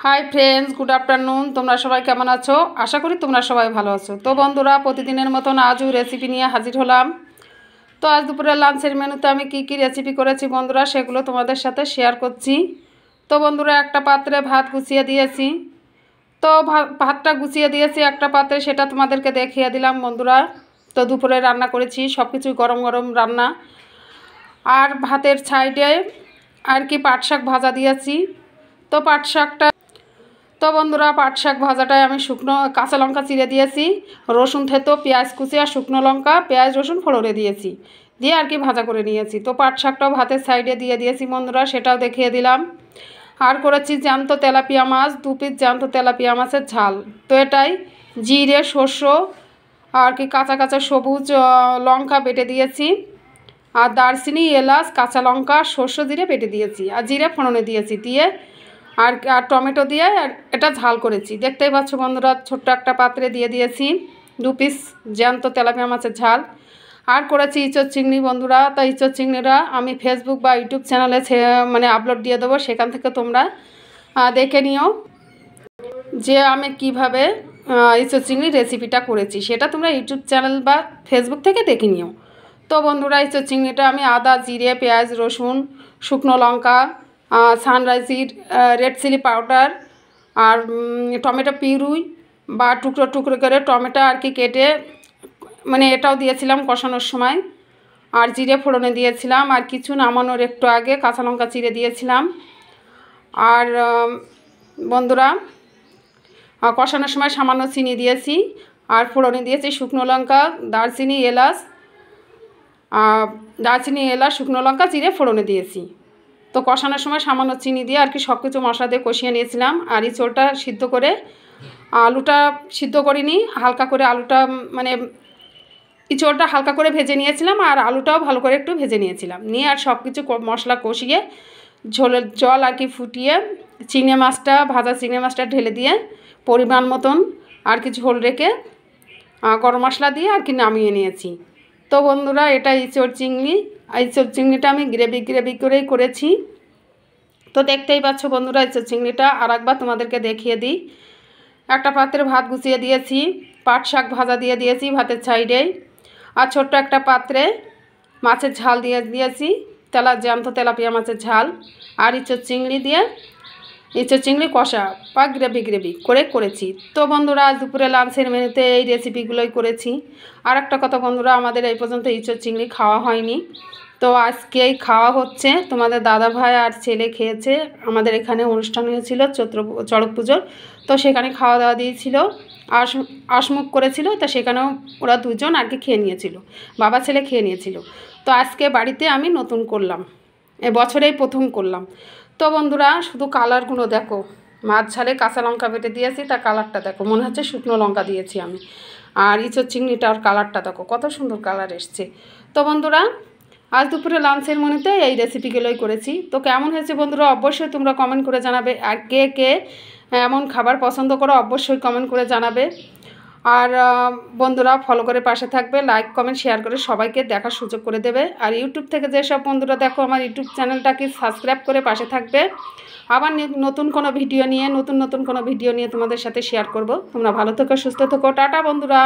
Hi friends, good afternoon. তোমরা সবাই কেমন আছো? আশা করি তোমরা সবাই ভালো আছো। তো বন্ধুরা, প্রতিদিনের মতন আজও রেসিপি নিয়ে হাজির হলাম। তো আজ দুপুরে লাঞ্চের মেনুতে আমি কি রেসিপি করেছি বন্ধুরা, সেগুলো তোমাদের সাথে শেয়ার করছি। তো বন্ধুরা, একটা পাত্রে ভাত গুছিয়ে দিয়েছি। তো ভাতটা গুছিয়ে দিয়েছি একটা পাত্রে, সেটা তোমাদেরকে দেখিয়ে দিলাম বন্ধুরা। তো দুপুরে রান্না করেছি, সব কিছুই গরম গরম রান্না। আর ভাতের সাইডে আর কি পাট শাক ভাজা দিয়েছি। তো পাট শাকটা তো বন্ধুরা, পাট শাক ভাজাটায় আমি শুকনো কাঁচা লঙ্কা চিড়ে দিয়েছি, রসুন থেতো, পেঁয়াজ কুচি আর শুকনো লঙ্কা, পেঁয়াজ রসুন ফোড়নে দিয়েছি, দিয়ে আর কি ভাজা করে নিয়েছি। তো পাট শাকটাও ভাতের সাইডে দিয়ে দিয়েছি বন্ধুরা, সেটাও দেখিয়ে দিলাম। আর করেছি জ্যান্ত তেলাপিয়া মাছ, 2 পিস জ্যান্ত তেলাপিয়া মাছের ঝাল। তো এটাই জিরে, শস্য আর কি কাঁচা কাঁচা সবুজ লঙ্কা বেটে দিয়েছি, আর দারচিনি, এলাচ, কাঁচা লঙ্কা, সর্ষে জিরে বেটে দিয়েছি, আর জিরে ফোড়নে দিয়েছি, দিয়ে আর টমেটো দিয়ে এটা ঝাল করেছি। দেখতেই পাচ্ছ বন্ধুরা, ছোট্ট একটা পাত্রে দিয়ে দিয়েছি 2 পিস জ্যান্ত তেলাপিয়া মাছের ঝাল। আর করেছি ইঁচড় চিংড়ি বন্ধুরা। তো ইঁচড় চিংড়িরা আমি ফেসবুক বা ইউটিউব চ্যানেলে মানে আপলোড দিয়ে দেবো, সেখান থেকে তোমরা দেখে নিও যে আমি কিভাবে ইঁচড় চিংড়ি রেসিপিটা করেছি, সেটা তোমরা ইউটিউব চ্যানেল বা ফেসবুক থেকে দেখে নিও। তো বন্ধুরা, ইঁচড় চিংড়িটা আমি আদা, জিরে, পেঁয়াজ, রসুন, শুকনো লঙ্কা, সানরাইজির রেড চিলি পাউডার আর টমেটো পিউরি বা টুকরো টুকরো করে টমেটো আর কি কেটে মানে এটাও দিয়েছিলাম কষানোর সময়। আর জিরে ফোড়নে দিয়েছিলাম, আর কিছু নামানোর একটু আগে কাঁচা লঙ্কা চিড়ে দিয়েছিলাম। আর বন্ধুরা, কষানোর সময় সামান্য চিনি দিয়েছি, আর ফোড়নে দিয়েছি শুকনো লঙ্কা, দারচিনি, এলাচ, শুকনো লঙ্কা চিড়ে ফোড়নে দিয়েছি। তো কষানোর সময় সামান্য চিনি দিয়ে আর কি সব কিছু মশলা দিয়ে কষিয়ে নিয়েছিলাম। আর ইঁচড়টা সিদ্ধ করে, আলুটা সিদ্ধ করিনি, হালকা করে আলুটা মানে ইঁচড়টা হালকা করে ভেজে নিয়েছিলাম, আর আলুটাও ভালো করে একটু ভেজে নিয়েছিলাম। নিয়ে আর সব কিছু মশলা কষিয়ে ঝোলের জল আর কি ফুটিয়ে চিংড়ি মাছটা, ভাজা চিংড়ি মাছটা ঢেলে দিয়ে পরিমাণ মতন আর কি ঝোল রেখে গরম মশলা দিয়ে আর কি নামিয়ে নিয়েছি। তো বন্ধুরা, এটা ইঁচড় চিংড়ি। ইঁচড় চিংড়িটা আমি গ্রেভি করেই করেছি। তো দেখতেই পাচ্ছ বন্ধুরা, ইঁচড় চিংড়িটা আর একবার তোমাদেরকে দেখিয়ে দিই। একটা পাত্রে ভাত গুছিয়ে দিয়েছি, পাট শাক ভাজা দিয়ে দিয়েছি ভাতের সাইডেই, আর ছোট্ট একটা পাত্রে মাছের ঝাল দিয়ে দিয়েছি, জ্যান্ত তেলাপিয়া মাছের ঝাল। আর ইঁচড় চিংড়ি দিয়ে ইঁচড় চিংড়ি কষা বা গ্রেভি করে করেছি। তো বন্ধুরা, আজ দুপুরে লাঞ্চের মেনুতে এই রেসিপিগুলোই করেছি। আর একটা কথা বন্ধুরা, আমাদের এই পর্যন্ত ইঁচড় চিংড়ি খাওয়া হয়নি। তো আজকেই খাওয়া হচ্ছে। তোমাদের দাদা ভাই আর ছেলে খেয়েছে। আমাদের এখানে অনুষ্ঠান হয়েছিল চড়ক পুজোর, তো সেখানে খাওয়া দাওয়া দিয়েছিল, আসমুখ করেছিল। তো সেখানেও ওরা দুজন আর কি খেয়ে নিয়েছিল, বাবা ছেলে খেয়ে নিয়েছিল। তো আজকে বাড়িতে আমি নতুন করলাম, বছরেই প্রথম করলাম। তো বন্ধুরা, শুধু কালারগুলো দেখো, মাছ ঝালে কাঁচা লঙ্কা বেটে দিয়েছি, তার কালারটা দেখো, মনে হচ্ছে শুকনো লঙ্কা দিয়েছি আমি। আর ইঁচড় চিংড়িটার কালারটা দেখো, কত সুন্দর কালার এসছে। তো বন্ধুরা, আজ দুপুরে লাঞ্চের মেনুতে এই রেসিপিগুলোই করেছি। তো কেমন হয়েছে বন্ধুরা, অবশ্যই তোমরা কমেন্ট করে জানাবে। আর কে কে এমন খাবার পছন্দ করো, অবশ্যই কমেন্ট করে জানাবে। আর বন্ধুরা, ফলো করে পাশে থাকবে, লাইক কমেন্ট শেয়ার করে সবাইকে দেখার সুযোগ করে দেবে। আর ইউটিউব থেকে যেসব বন্ধুরা দেখো, আমার ইউটিউব চ্যানেলটাকে সাবস্ক্রাইব করে পাশে থাকবে। আবার নতুন কোনো ভিডিও নিয়ে তোমাদের সাথে শেয়ার করব। তোমরা ভালো থেকো, সুস্থ থেকো। টাটা বন্ধুরা।